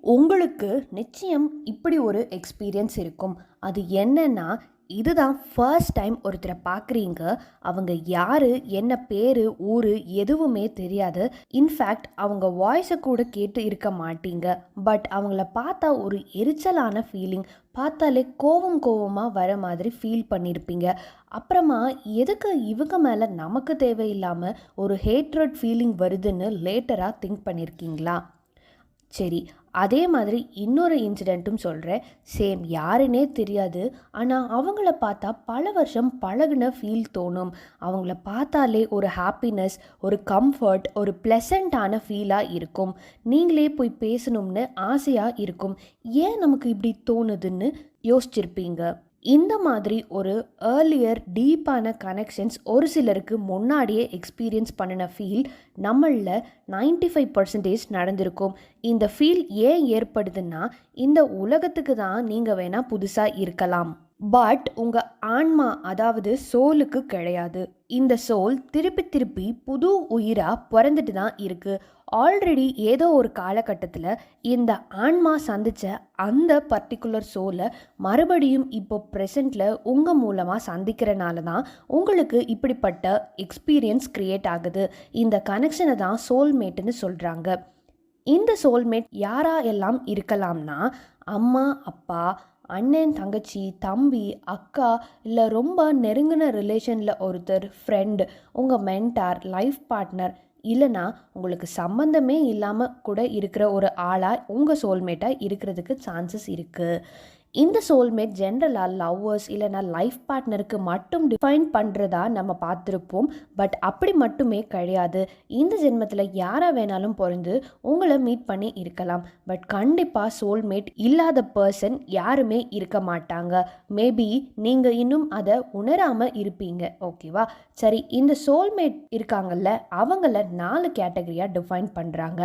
உங்களுக்கு நிச்சயம் இப்படி ஒரு எக்ஸ்பீரியன்ஸ் இருக்கும். அது என்னன்னா, இதுதான் ஃபர்ஸ்ட் டைம் ஒருத்தரை பார்க்குறீங்க. அவங்க யாரு, என்ன பேரு, ஊரு எதுவுமே தெரியாது. இன்ஃபேக்ட் அவங்க வாய்ஸை கூட கேட்டு இருக்க மாட்டீங்க. பட் அவங்கள பார்த்தா ஒரு எரிச்சலான ஃபீலிங், பார்த்தாலே கோவம் கோவமாக வர மாதிரி ஃபீல் பண்ணியிருப்பீங்க. அப்புறமா எதுக்கு இவங்க மேலே நமக்கு தேவையில்லாமல் ஒரு ஹேட்ரட் ஃபீலிங் வருதுன்னு லேட்டராக திங்க் பண்ணியிருக்கீங்களா? சரி, அதே மாதிரி இன்னொரு இன்சிடெண்ட்டும் சொல்கிறேன். சேம், யாருன்னே தெரியாது. ஆனால் அவங்கள பார்த்தா பல வருஷம் பழகுன ஃபீல் தோணும். அவங்கள பார்த்தாலே ஒரு ஹாப்பினஸ், ஒரு கம்ஃபர்ட், ஒரு ப்ளசண்ட்டான ஃபீலாக இருக்கும். நீங்களே போய் பேசணும்னு ஆசையாக இருக்கும். ஏன் நமக்கு இப்படி தோணுதுன்னு யோசிச்சிருப்பீங்க. இந்த மாதிரி ஒரு ஏர்லியர் டீப்பான கனெக்ஷன்ஸ் ஒரு சிலருக்கு முன்னாடியே எக்ஸ்பீரியன்ஸ் பண்ணின ஃபீல் நம்மளில் 95% நடந்திருக்கும். இந்த ஃபீல் ஏன் ஏற்படுதுன்னா, இந்த உலகத்துக்கு தான் நீங்கள் வேணால் புதுசாக இருக்கலாம், பட் உங்கள் ஆன்மா, அதாவது சோலுக்கு கிடையாது. இந்த சோல் திருப்பி திருப்பி புது உயிராக பிறந்துட்டு தான் இருக்குது. ஆல்ரெடி ஏதோ ஒரு காலகட்டத்தில் இந்த ஆன்மா சந்தித்த அந்த பர்டிகுலர் சோலை மறுபடியும் இப்போ ப்ரெசண்ட்டில் உங்கள் மூலமாக சந்திக்கிறனால தான் உங்களுக்கு இப்படிப்பட்ட எக்ஸ்பீரியன்ஸ் க்ரியேட் ஆகுது. இந்த கனெக்ஷனை தான் சோல்மேட்டுன்னு சொல்கிறாங்க. இந்த சோல்மேட் யாரா எல்லாம் இருக்கலாம்னா, அம்மா அப்பா, அண்ணன் தங்கச்சி, தம்பி, அக்கா, இல்லை ரொம்ப நெருங்கின ரிலேஷனில் ஒருத்தர், ஃப்ரெண்ட், உங்கள் மென்டார், லைஃப் பார்ட்னர், இல்லைனா உங்களுக்கு சம்மந்தமே இல்லாமல் கூட இருக்கிற ஒரு ஆளாக உங்கள் சோல்மேட்டாக இருக்கிறதுக்கு சான்சஸ் இருக்குது. இந்த சோல்மேட் ஜென்ரலாக லவ்வர்ஸ் இல்லைனா லைஃப் பார்ட்னருக்கு மட்டும் டிஃபைன் பண்ணுறதா நம்ம பார்த்துருப்போம். பட் அப்படி மட்டுமே கிடையாது. இந்த ஜென்மத்தில் யாராக வேணாலும் பிறந்து உங்களை மீட் பண்ணி இருக்கலாம். பட் கண்டிப்பாக சோல்மேட் இல்லாத பர்சன் யாருமே இருக்க மாட்டாங்க. மேபி நீங்கள் இன்னும் அதை உணராமல் இருப்பீங்க. ஓகேவா? சரி, இந்த சோல்மேட் இருக்காங்கல்ல, அவங்கள 4 கேட்டகரியாக டிஃபைன் பண்ணுறாங்க.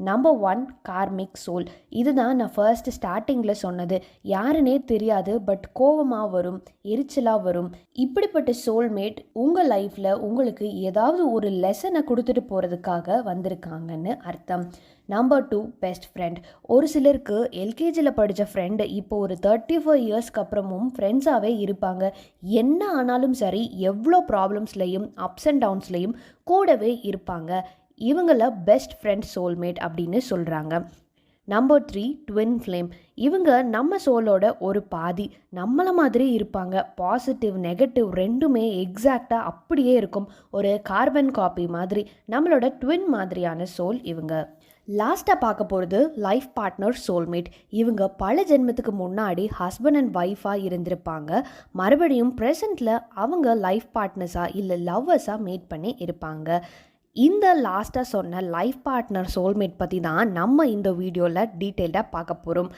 Number 1, karmic soul. இதுதான் நான் ஃபர்ஸ்ட் ஸ்டார்டிங்கில் சொன்னது. யாருன்னே தெரியாது, பட் கோவமாக வரும், எரிச்சலாக வரும். இப்படிப்பட்ட சோல்மேட் உங்கள் லைஃப்பில் உங்களுக்கு ஏதாவது ஒரு லெசனை கொடுத்துட்டு போகிறதுக்காக வந்திருக்காங்கன்னு அர்த்தம். Number 2, best friend. ஒரு சிலருக்கு எல்கேஜியில் படித்த ஃப்ரெண்டு இப்போ ஒரு 35 இயர்ஸ்க்கு அப்புறமும் ஃப்ரெண்ட்ஸாகவே இருப்பாங்க. என்ன ஆனாலும் சரி, எவ்வளோ ப்ராப்ளம்ஸ்லையும் அப்ஸ் அண்ட் டவுன்ஸ்லையும் கூடவே இருப்பாங்க. இவங்கள பெஸ்ட் ஃப்ரெண்ட் சோல்மேட் அப்படின்னு சொல்கிறாங்க. Number 3, twin flame. இவங்க நம்ம சோலோட ஒரு பாதி. நம்மளை மாதிரி இருப்பாங்க. பாசிட்டிவ் நெகட்டிவ் ரெண்டுமே எக்ஸாக்டாக அப்படியே இருக்கும். ஒரு கார்பன் காப்பி மாதிரி, நம்மளோட ட்வின் மாதிரியான சோல் இவங்க. லாஸ்ட்டாக பார்க்க போகிறது லைஃப் பார்ட்னர் சோல்மேட். இவங்க பல ஜென்மத்துக்கு முன்னாடி ஹஸ்பண்ட் அண்ட் ஒய்ஃபாக இருந்திருப்பாங்க. மறுபடியும் ப்ரெசண்ட்டில் அவங்க லைஃப் பார்ட்னர்ஸாக இல்லை லவ்வர்ஸாக மீட் பண்ணி இருப்பாங்க. இந்த லாஸ்ட்டாக சொன்ன லைஃப் பார்ட்னர் சோல்மேட் பற்றி தான் நம்ம இந்த வீடியோவில் டீட்டெயில்டாக பார்க்க போகிறோம்.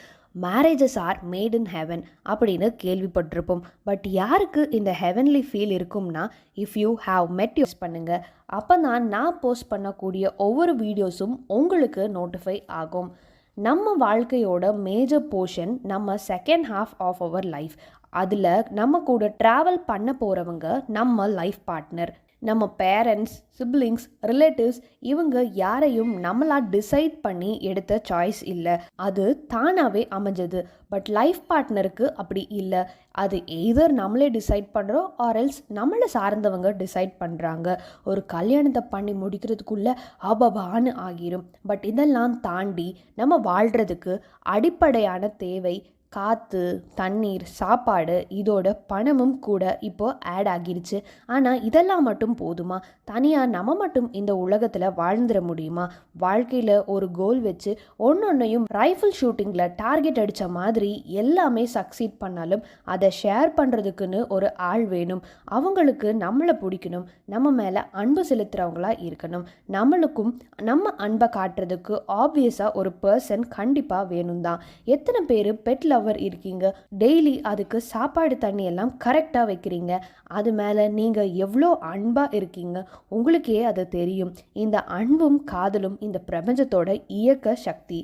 Marriages R made in heaven அப்படின்னு கேள்விப்பட்டிருப்போம். பட் யாருக்கு இந்த ஹெவன்லி ஃபீல் இருக்கும்னா, இஃப் யூ ஹாவ் மெட் யூஸ் பண்ணுங்கள். அப்போ தான் நான் போஸ்ட் பண்ணக்கூடிய ஒவ்வொரு வீடியோஸும் உங்களுக்கு நோட்டிஃபை ஆகும். நம்ம வாழ்க்கையோட மேஜர் போர்ஷன் நம்ம second half of our life. அதில் நம்ம கூட ட்ராவல் பண்ண போகிறவங்க நம்ம லைஃப் பார்ட்னர். நம்ம பேரண்ட்ஸ், சிப்ளிங்ஸ், ரிலேட்டிவ்ஸ், இவங்க யாரையும் நம்மளாக டிசைட் பண்ணி எடுத்த சாய்ஸ் இல்லை. அது தானாகவே அமைஞ்சது. பட் லைஃப் பார்ட்னருக்கு அப்படி இல்லை. அது எய்தர் நம்மளே டிசைட் பண்ணுறோம், ஆர்எல்ஸ் நம்மளை சார்ந்தவங்க டிசைட் பண்ணுறாங்க. ஒரு கல்யாணத்தை பண்ணி முடிக்கிறதுக்குள்ளே அபபான்னு ஆகிரும். பட் இதெல்லாம் தாண்டி நம்ம வாழ்கிறதுக்கு அடிப்படையான தேவை காற்று, தண்ணீர், சாப்பாடு, இதோட பணமும் கூட இப்போ ஆட் ஆகிருச்சு. ஆனால் இதெல்லாம் மட்டும் போதுமா? தனியாக நம்ம மட்டும் இந்த உலகத்தில் வாழ்ந்துட முடியுமா? வாழ்க்கையில் ஒரு கோல் வச்சு ஒன்னொன்னையும் ரைஃபிள் ஷூட்டிங்கில் டார்கெட் அடித்த மாதிரி எல்லாமே சக்சீட் பண்ணாலும் அதை ஷேர் பண்ணுறதுக்குன்னு ஒரு ஆள் வேணும். அவங்களுக்கு நம்மளை பிடிக்கணும், நம்ம மேலே அன்பு செலுத்துகிறவங்களா இருக்கணும். நம்மளுக்கும் நம்ம அன்பை காட்டுறதுக்கு ஆப்வியஸாக ஒரு பர்சன் கண்டிப்பாக வேணும் தான். எத்தனை பேர் பெட் லவர் இருக்கீங்க? டெய்லி அதுக்கு சாப்பாடு தண்ணி எல்லாம் கரெக்டாக வைக்கிறீங்க. அது மேலே நீங்கள் எவ்வளோ அன்பாக இருக்கீங்க, உங்களுக்கே அது தெரியும். இந்த அன்பும் காதலும் இந்த பிரபஞ்சத்தோட இயக்க சக்தி.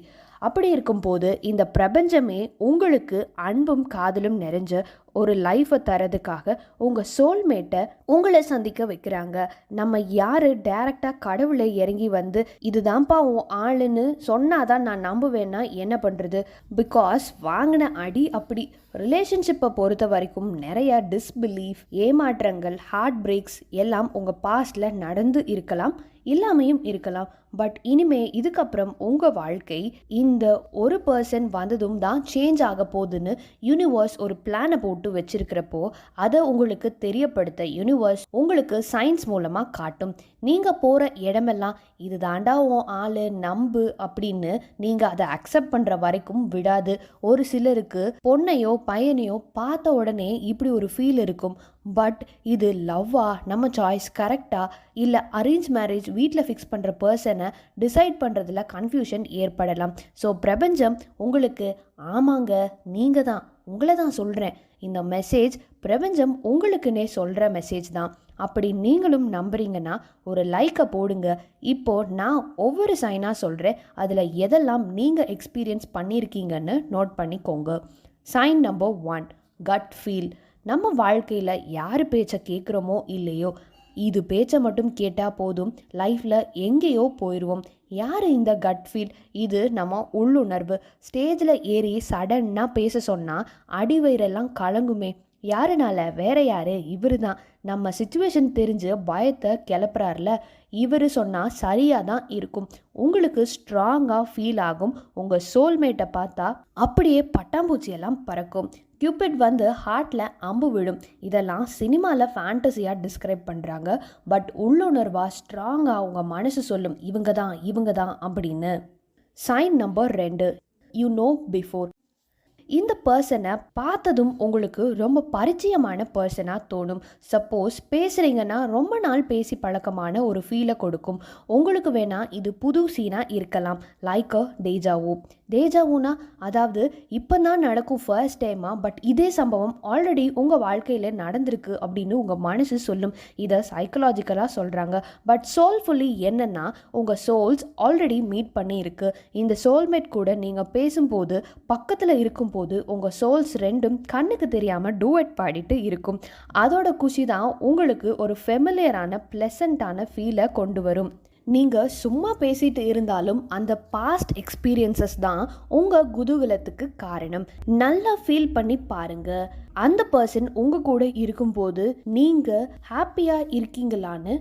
அப்படி இருக்கும்போது இந்த பிரபஞ்சமே உங்களுக்கு அன்பும் காதலும் நிறைஞ்ச ஒரு லைஃப்பை தரதுக்காக உங்கள் சோல்மேட்டை உங்களை சந்திக்க வைக்கிறாங்க. நம்ம யார் டைரெக்டாக கடவுளை இறங்கி வந்து இதுதான்ப்பா உன் ஆளுன்னு சொன்னாதான் நான் நம்புவேன்னா என்ன பண்ணுறது? பிகாஸ் வாங்கின அடி அப்படி. ரிலேஷன்ஷிப்பை பொறுத்த வரைக்கும் நிறைய டிஸ்பிலீஃப், ஏமாற்றங்கள், ஹார்ட் பிரேக்ஸ் எல்லாம் உங்கள் பாஸ்டில் நடந்து இருக்கலாம், இல்லாமையும் இருக்கலாம். பட் இனிமே இதுக்கப்புறம் உங்கள் வாழ்க்கை இந்த ஒரு பர்சன் வந்ததும் தான் சேஞ்ச் ஆக போகுதுன்னு யூனிவர்ஸ் ஒரு பிளானை போட்டு வச்சிருக்கிறப்போ அதை உங்களுக்கு தெரியப்படுத்த யூனிவர்ஸ் உங்களுக்கு சயின்ஸ் மூலமாக காட்டும். நீங்கள் போகிற இடமெல்லாம் இது தாண்டா உன் ஆள் நம்பு அப்படின்னு நீங்கள் அதை அக்செப்ட் பண்ணுற வரைக்கும் விடாது. ஒரு சிலருக்கு பொண்ணையோ பையனையோ பார்த்த உடனே இப்படி ஒரு ஃபீல் இருக்கும். பட் இது லவ்வா, நம்ம சாய்ஸ் கரெக்டா இல்லை அரேஞ்ச் மேரேஜ் வீட்டில் ஃபிக்ஸ் பண்ணுற பர்சனை டிசைட் பண்ணுறதுல கன்ஃபியூஷன் ஏற்படலாம். ஸோ பிரபஞ்சம் உங்களுக்கு ஆமாங்க நீங்கள் தான், உங்களை தான் சொல்கிறேன், இந்த மெசேஜ் பிரபஞ்சம் உங்களுக்குன்னே சொல்கிற மெசேஜ் தான். அப்படி நீங்களும் நம்புறீங்கன்னா ஒரு லைக்கை போடுங்க. இப்போது நான் ஒவ்வொரு சைனாக சொல்கிறேன், அதில் எதெல்லாம் நீங்கள் எக்ஸ்பீரியன்ஸ் பண்ணியிருக்கீங்கன்னு நோட் பண்ணிக்கோங்க. Sign number 1, gut feel. நம்ம வாழ்க்கையில் யார் பேச்சை கேட்குறோமோ இல்லையோ, இது பேச்சை மட்டும் கேட்டால் போதும், லைஃப்பில் எங்கேயோ போயிடுவோம். யார் இந்த கட் ஃபீல்? இது நம்ம உள்ளுணர்வு. ஸ்டேஜில் ஏறி சடன்னாக பேச சொன்னால் அடிவயிறெல்லாம் கலங்குமே. யாருனால? வேற யார்? இவர் தான். நம்ம சுச்சுவேஷன் தெரிஞ்சு பயத்தை கிளப்புறாருல, இவர் சொன்னால் சரியாக தான் இருக்கும். உங்களுக்கு ஸ்ட்ராங்காக ஃபீல் ஆகும். உங்கள் சோல்மேட்டை பார்த்தா அப்படியே பட்டாம்பூச்சியெல்லாம் பறக்கும். கியூபிட் வந்து ஹார்ட்டில் அம்பு விடும். இதெல்லாம் சினிமாவில் ஃபேண்டசியாக டிஸ்கிரைப் பண்ணுறாங்க. பட் உள்ளுணர்வாக ஸ்ட்ராங்காக உங்கள் மனசு சொல்லும் இவங்க தான் அப்படின்னு. Sign number 2, you know before. இந்த பர்சனை பார்த்ததும் உங்களுக்கு ரொம்ப பரிச்சயமான பர்சனாக தோணும். சப்போஸ் பேசுகிறீங்கன்னா ரொம்ப நாள் பேசி பழக்கமான ஒரு ஃபீலை கொடுக்கும். உங்களுக்கு வேணால் இது புது சீனாக இருக்கலாம். லைக் அ டேஜாவூ. டேஜாவூனா அதாவது இப்போ தான் நடக்கும் ஃபர்ஸ்ட் டைமாக, பட் இதே சம்பவம் ஆல்ரெடி உங்கள் வாழ்க்கையில் நடந்திருக்கு அப்படின்னு உங்கள் மனசு சொல்லும். இதை சைக்கலாஜிக்கலாக சொல்கிறாங்க. பட் சோல்ஃபுல்லி என்னென்னா உங்கள் சோல்ஸ் ஆல்ரெடி மீட் பண்ணி இருக்கு. இந்த சோல்மேட் கூட நீங்கள் பேசும்போது பக்கத்தில் இருக்கும்போது உங்கள் சோல்ஸ் ரெண்டும் கண்ணுக்கு தெரியாமல் டூவெட் பாடிட்டு இருக்கும். அதோட குஷி தான் உங்களுக்கு ஒரு ஃபெமிலியரான ப்ளசண்ட்டான ஃபீலை கொண்டு வரும். நீங்கள் சும்மா பேசிட்டு இருந்தாலும் அந்த பாஸ்ட் எக்ஸ்பீரியன்சஸ் தான் உங்கள் குதூகலத்துக்கு காரணம். நல்லா ஃபீல் பண்ணி பாருங்க. அந்த பர்சன் உங்கள் கூட இருக்கும்போது நீங்கள் ஹாப்பியாக இருக்கீங்களான்னு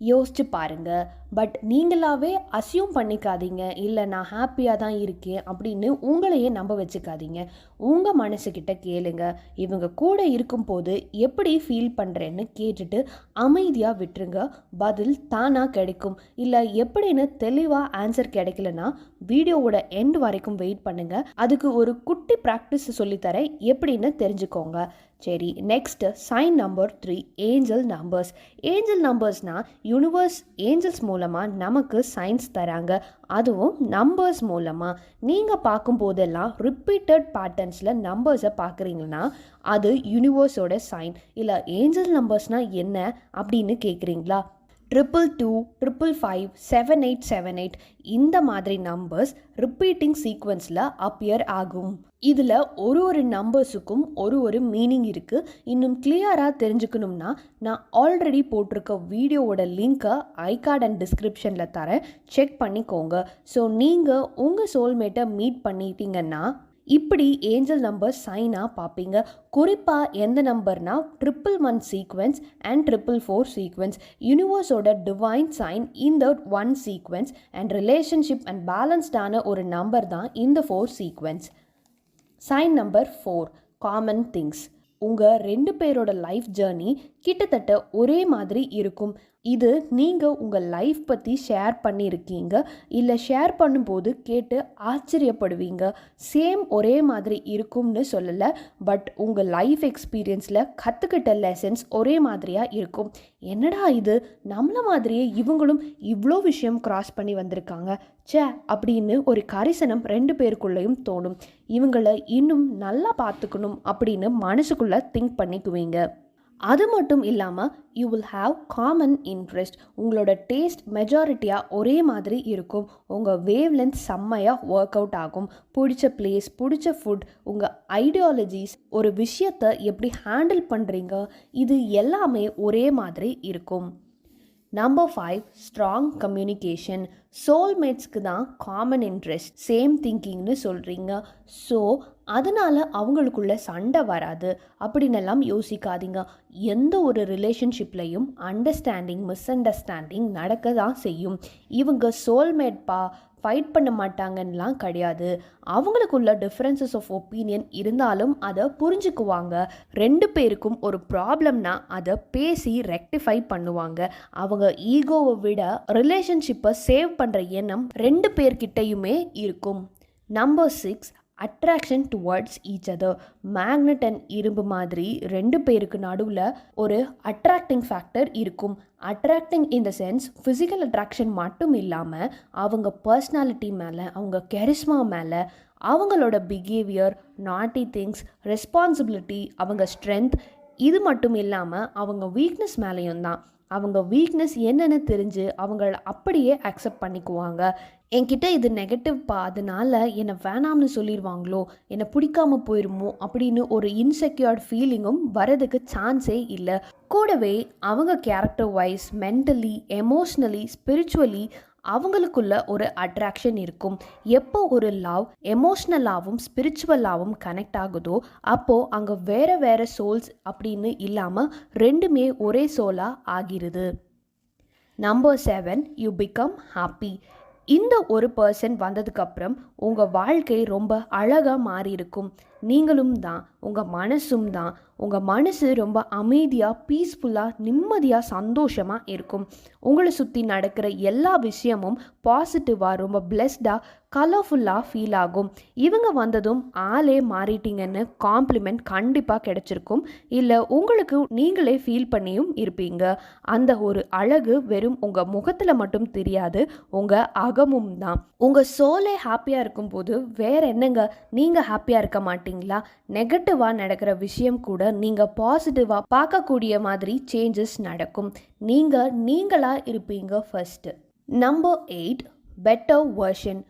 யோசிச்சு பாருங்க. பட் நீங்களாவே அசியூம் பண்ணிக்காதீங்க, இல்லை நான் ஹாப்பியாக தான் இருக்கேன் அப்படின்னு உங்களையே நம்ப வச்சுக்காதீங்க. உங்கள் மனசுக்கிட்ட கேளுங்க, இவங்க கூட இருக்கும்போது எப்படி ஃபீல் பண்ணுறேன்னு கேட்டுட்டு அமைதியாக விட்டுருங்க. பதில் தானாக கிடைக்கும். இல்லை எப்படின்னு தெளிவாக ஆன்சர் கிடைக்கலன்னா வீடியோவோட எண்ட் வரைக்கும் வெயிட் பண்ணுங்கள். அதுக்கு ஒரு குட்டி ப்ராக்டிஸ் சொல்லித்தரேன், எப்படின்னு தெரிஞ்சுக்கோங்க. சரி, next sign number 3, angel numbers. Angel நம்பர்ஸ்னால் யூனிவர்ஸ் ஏஞ்சல்ஸ் மூலமாக நமக்கு சயின்ஸ் தராங்க, அதுவும் நம்பர்ஸ் மூலமாக. நீங்கள் பார்க்கும்போதெல்லாம் ரிப்பீட்டட் பேட்டர்ன்ஸில் நம்பர்ஸை பார்க்குறீங்கன்னா அது யூனிவர்ஸோட சைன். இல்லை ஏஞ்சல் நம்பர்ஸ்னால் என்ன அப்படின்னு கேட்குறீங்களா? 222, 555, 7878 இந்த மாதிரி நம்பர்ஸ் ரிப்பீட்டிங் சீக்வன்ஸில் அப்பியர் ஆகும். இதில் ஒரு நம்பர்ஸுக்கும் ஒரு மீனிங் இருக்குது. இன்னும் கிளியராக தெரிஞ்சுக்கணும்னா நான் ஆல்ரெடி போட்டிருக்க வீடியோவோட லிங்க்கை ஐகார்ட் அண்ட் டிஸ்கிரிப்ஷனில் தரேன், செக் பண்ணிக்கோங்க. ஸோ நீங்கள் உங்கள் சோல்மேட்டை மீட் பண்ணிட்டீங்கன்னா இப்படி ஏஞ்சல் நம்பர் சைனாக பார்ப்பீங்க. குறிப்பாக எந்த நம்பர்னா 111 சீக்வன்ஸ் அண்ட் 444 சீக்வன்ஸ். யூனிவர்ஸோட டிவைன் சைன் இந்த 1 சீக்வன்ஸ் அண்ட் ரிலேஷன்ஷிப் அண்ட் பேலன்ஸ்டான ஒரு நம்பர் தான் இந்த 4 sequence. Sign number 4, common things. உங்கள் 2 பேரோட லைஃப் ஜேர்னி கிட்டத்தட்ட ஒரே மாதிரி இருக்கும். இது நீங்கள் உங்கள் லைஃப் பற்றி ஷேர் பண்ணியிருக்கீங்க, இல்லை ஷேர் பண்ணும்போது கேட்டு ஆச்சரியப்படுவீங்க. சேம் ஒரே மாதிரி இருக்கும்னு சொல்லலை, பட் உங்கள் லைஃப் எக்ஸ்பீரியன்ஸில் கற்றுக்கிட்ட லெசன்ஸ் ஒரே மாதிரியாக இருக்கும். என்னடா இது, நம்மள மாதிரியே இவங்களும் இவ்வளோ விஷயம் கிராஸ் பண்ணி வந்திருக்காங்க சே அப்படின்னு ஒரு கரிசனம் 2 பேருக்குள்ளேயும் தோணும். இவங்களை இன்னும் நல்லா பார்த்துக்கணும் அப்படின்னு மனசுக்குள்ளே திங்க் பண்ணிக்குவீங்க. அது மட்டும் இல்லாமல் you will have common interest. உங்களோட டேஸ்ட் மெஜாரிட்டியாக ஒரே மாதிரி இருக்கும். உங்கள் வேவ் லென்த் செம்மையாக ஒர்க் அவுட் ஆகும். பிடிச்ச பிளேஸ், பிடிச்ச ஃபுட், உங்கள் ஐடியாலஜிஸ், ஒரு விஷயத்தை எப்படி ஹேண்டில் பண்ணுறீங்க, இது எல்லாமே ஒரே மாதிரி இருக்கும். Number 5, strong communication. சோல்மேட்ஸ்க்கு தான் காமன் இன்ட்ரெஸ்ட், சேம் திங்கிங்னு சொல்கிறீங்க. ஸோ அதனால் அவங்களுக்குள்ள சண்டை வராது அப்படின்னெல்லாம் யோசிக்காதீங்க. எந்த ஒரு ரிலேஷன்ஷிப்லையும் அண்டர்ஸ்டாண்டிங், மிஸ் அண்டர்ஸ்டாண்டிங் நடக்க தான் செய்யும். இவங்க சோல்மேட்பா, ஃபைட் பண்ண மாட்டாங்கன்னெலாம் கிடையாது. அவங்களுக்குள்ள டிஃப்ரென்சஸ் ஆஃப் ஒப்பீனியன் இருந்தாலும் அதை புரிஞ்சுக்குவாங்க. 2 பேருக்கும் ஒரு ப்ராப்ளம்னா அதை பேசி ரெக்டிஃபை பண்ணுவாங்க. அவங்க ஈகோவை விட ரிலேஷன்ஷிப்பை சேவ் பண்ணுற எண்ணம் 2 பேர்கிட்டையுமே இருக்கும். Number 6, attraction towards each other. Magnet and இரும்பு மாதிரி 2 பேருக்கு நடுவில் ஒரு அட்ராக்டிங் ஃபேக்டர் இருக்கும். Attracting in the sense physical attraction மட்டும் இல்லாமல் அவங்க பர்சனாலிட்டி மேலே, அவங்க கெரிஸ்மா மேலே, அவங்களோட பிஹேவியர், நாட்டி திங்ஸ், ரெஸ்பான்சிபிலிட்டி, அவங்க ஸ்ட்ரென்த், இது மட்டும் இல்லாமல் அவங்க வீக்னஸ் மேலேயும் தான். அவங்க வீக்னஸ் என்னென்னு தெரிஞ்சு அவங்கள அப்படியே அக்செப்ட் பண்ணிக்குவாங்க. என்கிட்ட இது நெகட்டிவ்ப்பா, அதனால என்னை வேணாம்னு சொல்லிடுவாங்களோ, என்னை பிடிக்காம போயிருமோ அப்படின்னு ஒரு இன்செக்யூர்ட் ஃபீலிங்கும் வரதுக்கு சான்ஸே இல்லை. கூடவே அவங்க character wise, mentally, emotionally, spiritually அவங்களுக்குள்ள ஒரு அட்ராக்ஷன் இருக்கும். எப்போ ஒரு லவ் எமோஷ்னலாகவும் ஸ்பிரிச்சுவலாகவும் கனெக்ட் ஆகுதோ அப்போது அங்கே வேறு வேறு சோல்ஸ் அப்படின்னு இல்லாமல் 2மே ஒரே சோலாக ஆகிருது. Number 7, you become happy. இந்த ஒரு பர்சன் வந்ததுக்கப்புறம் உங்கள் வாழ்க்கை ரொம்ப அழகாக மாறி இருக்கும். நீங்களும் தான், உங்கள் மனசும் தான். உங்கள் மனசு ரொம்ப அமைதியாக, பீஸ்ஃபுல்லாக, நிம்மதியாக, சந்தோஷமாக இருக்கும். உங்களை சுற்றி நடக்கிற எல்லா விஷயமும் பாசிட்டிவாக, ரொம்ப பிளெஸ்டாக, கலர்ஃபுல்லாக ஃபீல் ஆகும். இவங்க வந்ததும் ஆளே மாறிட்டீங்கன்னு காம்ப்ளிமெண்ட் கண்டிப்பாக கிடைச்சிருக்கும். இல்லை உங்களுக்கு நீங்களே ஃபீல் பண்ணியும் இருப்பீங்க. அந்த ஒரு அழகு வெறும் உங்கள் முகத்தில் மட்டும் தெரியாது, உங்கள் அகமும் தான். உங்கள் சோலே ஹாப்பியாக இருக்கும்போது வேற என்னங்க, நீங்கள் ஹாப்பியாக இருக்க மாட்டீங்களா? நெகட்டிவாக நடக்கிற விஷயம் கூட நீங்கள் பாசிட்டிவாக பார்க்கக்கூடிய மாதிரி சேஞ்சஸ் நடக்கும். நீங்கள் நீங்களாக இருப்பீங்க ஃபர்ஸ்ட். Number 8, better version.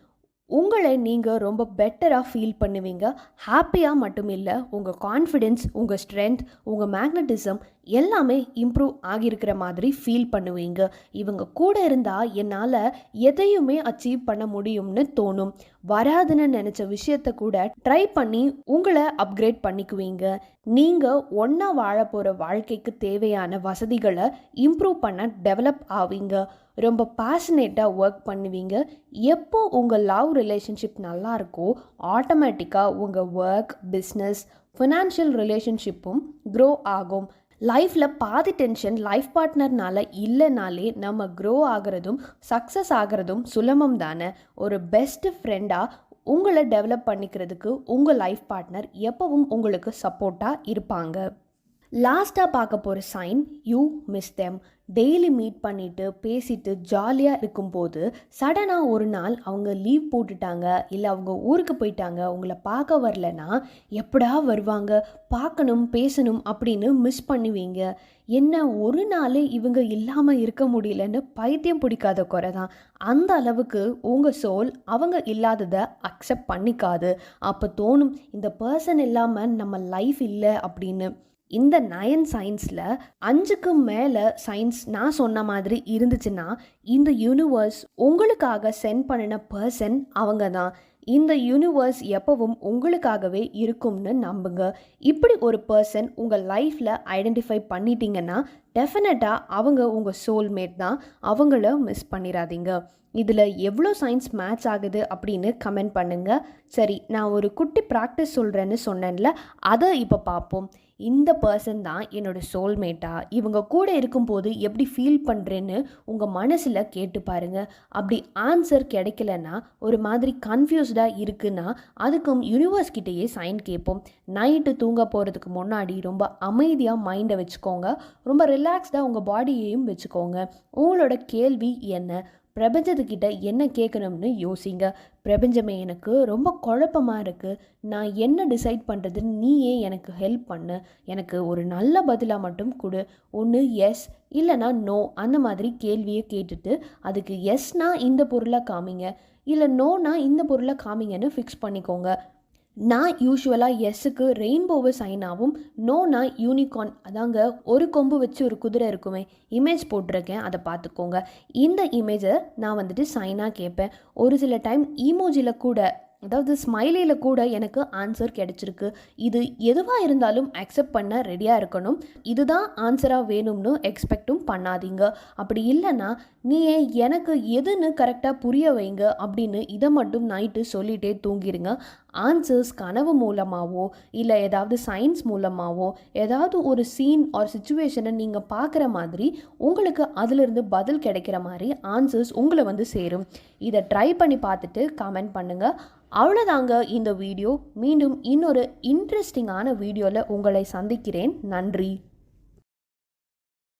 உங்களை நீங்கள் ரொம்ப பெட்டராக ஃபீல் பண்ணுவீங்க. ஹாப்பியாக மட்டும் இல்லை, உங்கள் கான்ஃபிடென்ஸ், உங்கள் ஸ்ட்ரென்த், உங்கள் மேக்னட்டிசம் எல்லாமே இம்ப்ரூவ் ஆகியிருக்கிற மாதிரி ஃபீல் பண்ணுவீங்க. இவங்க கூட இருந்தால் என்னால் எதையுமே அச்சீவ் பண்ண முடியும்னு தோணும். வராதுன்னு நினச்ச விஷயத்த கூட ட்ரை பண்ணி உங்களை அப்கிரேட் பண்ணிக்குவீங்க. நீங்கள் ஒன்றா வாழ போகிற வாழ்க்கைக்கு தேவையான வசதிகளை இம்ப்ரூவ் பண்ண டெவலப் ஆவீங்க. ரொம்ப பேஷனேட்டாக ஒர்க் பண்ணுவீங்க. எப்போ உங்கள் லவ் ரிலேஷன்ஷிப் நல்லா இருக்கோ ஆட்டோமேட்டிக்காக உங்கள் ஒர்க், பிஸ்னஸ், ஃபினான்ஷியல் ரிலேஷன்ஷிப்பும் க்ரோ ஆகும். லைஃப்பில் பாதி டென்ஷன் லைஃப் பார்ட்னர்னால இல்லைனாலே நம்ம க்ரோ ஆகிறதும் சக்ஸஸ் ஆகிறதும் சுலபம் தானே. ஒரு பெஸ்ட் ஃப்ரெண்டாக உங்களை டெவலப் பண்ணிக்கிறதுக்கு உங்கள் லைஃப் பார்ட்னர் எப்பவும் உங்களுக்கு சப்போர்ட்டாக இருப்பாங்க. லாஸ்ட்டாக பார்க்க போகிற sign, you miss them. Daily meet பண்ணிவிட்டு பேசிட்டு ஜாலியாக இருக்கும்போது சடனாக ஒரு நாள் அவங்க லீவ் போட்டுட்டாங்க, இல்லை அவங்க ஊருக்கு போயிட்டாங்க, உங்களை பார்க்க வரலன்னா எப்படா வருவாங்க, பார்க்கணும், பேசணும் அப்படின்னு மிஸ் பண்ணுவீங்க. என்ன ஒரு நாள் இவங்க இல்லாமல் இருக்க முடியலன்னு பைத்தியம் பிடிக்காத குறை தான். அந்த அளவுக்கு உங்கள் சோல் அவங்க இல்லாததை அக்செப்ட் பண்ணிக்காது. அப்போ தோணும் இந்த பர்சன் இல்லாமல் நம்ம லைஃப் இல்லை அப்படின்னு. இந்த 9 சயின்ஸில் 5க்கு மேலே சயின்ஸ் நான் சொன்ன மாதிரி இருந்துச்சுன்னா இந்த யூனிவர்ஸ் உங்களுக்காக சென்ட் பண்ணின பர்சன் அவங்க தான். இந்த யூனிவர்ஸ் எப்பவும் உங்களுக்காகவே இருக்கும்னு நம்புங்க. இப்படி ஒரு பர்சன் உங்கள் லைஃப்பில் ஐடென்டிஃபை பண்ணிட்டீங்கன்னா டெஃபினட்டாக அவங்க உங்கள் சோல்மேட் தான். அவங்கள மிஸ் பண்ணிடாதீங்க. இதில் எவ்வளோ சயின்ஸ் மேட்ச் ஆகுது அப்படின்னு கமெண்ட் பண்ணுங்கள். சரி, நான் ஒரு குட்டி ப்ராக்டிஸ் சொல்கிறேன்னு சொன்னேன்ல, அதை இப்போ பார்ப்போம். இந்த பர்சன் தான் என்னோடய சோல்மேட்டா, இவங்க கூட இருக்கும்போது எப்படி ஃபீல் பண்ணுறேன்னு உங்கள் மனசில் கேட்டு பாருங்கள். அப்படி ஆன்சர் கிடைக்கலன்னா, ஒரு மாதிரி கன்ஃபியூஸ்டாக இருக்குன்னா அதுக்கும் யூனிவர்ஸ்கிட்டேயே சைன் கேட்போம். நைட்டு தூங்க போகிறதுக்கு முன்னாடி ரொம்ப அமைதியாக மைண்டை வச்சுக்கோங்க. ரொம்ப ரிலாக்ஸ்டாக உங்கள் பாடியையும் வச்சுக்கோங்க. உங்களோட கேள்வி என்ன, பிரபஞ்சத்துக்கிட்ட என்ன கேட்கணும்னு யோசிங்க. பிரபஞ்சமே, எனக்கு ரொம்ப குழப்பமாக இருக்குது, நான் என்ன டிசைட் பண்ணுறதுன்னு நீயே எனக்கு ஹெல்ப் பண்ணு, எனக்கு ஒரு நல்ல பதிலாக மட்டும் கொடு. ஒன்று எஸ் இல்லைனா நோ அந்த மாதிரி கேள்வியை கேட்டுட்டு அதுக்கு எஸ்னா இந்த பொருளை காமிங்க, இல்லை நோனா இந்த பொருளை காமிங்கன்னு ஃபிக்ஸ் பண்ணிக்கோங்க. நான் யூஷுவலாக எஸ்ஸுக்கு ரெயின்போவை சைனாகவும், நோனா யூனிகார்ன், அதாங்க ஒரு கொம்பு வச்சு ஒரு குதிரை இருக்குமே, இமேஜ் போட்டிருக்கேன், அதை பார்த்துக்கோங்க. இந்த இமேஜை நான் வந்துட்டு சைனாக கேட்பேன். ஒரு சில டைம் ஈமோஜியில் கூட, அதாவது ஸ்மைலியில் கூட எனக்கு ஆன்சர் கிடச்சிருக்கு. இது எதுவாக இருந்தாலும் அக்செப்ட் பண்ண ரெடியாக இருக்கணும். இதுதான் ஆன்சராக வேணும்னு எக்ஸ்பெக்டும் பண்ணாதீங்க. அப்படி இல்லைன்னா நீயே எனக்கு எதுன்னு கரெக்டாக புரிய வைங்க அப்படின்னு இதை மட்டும் நைட்டு சொல்லிகிட்டே தூங்கிடுங்க. ஆன்சர்ஸ் கனவு மூலமாகவோ இல்லை ஏதாவது சயின்ஸ் மூலமாகவோ ஏதாவது ஒரு சீன் ஆர் சுச்சுவேஷனை நீங்கள் பார்க்குற மாதிரி உங்களுக்கு அதிலிருந்து பதில் கிடைக்கிற மாதிரி ஆன்சர்ஸ் உங்களை வந்து சேரும். இதை ட்ரை பண்ணி பார்த்துட்டு கமெண்ட் பண்ணுங்கள். அவ்வளோதாங்க இந்த வீடியோ. மீண்டும் இன்னொரு இன்ட்ரெஸ்டிங்கான வீடியோவில் உங்களை சந்திக்கிறேன். நன்றி.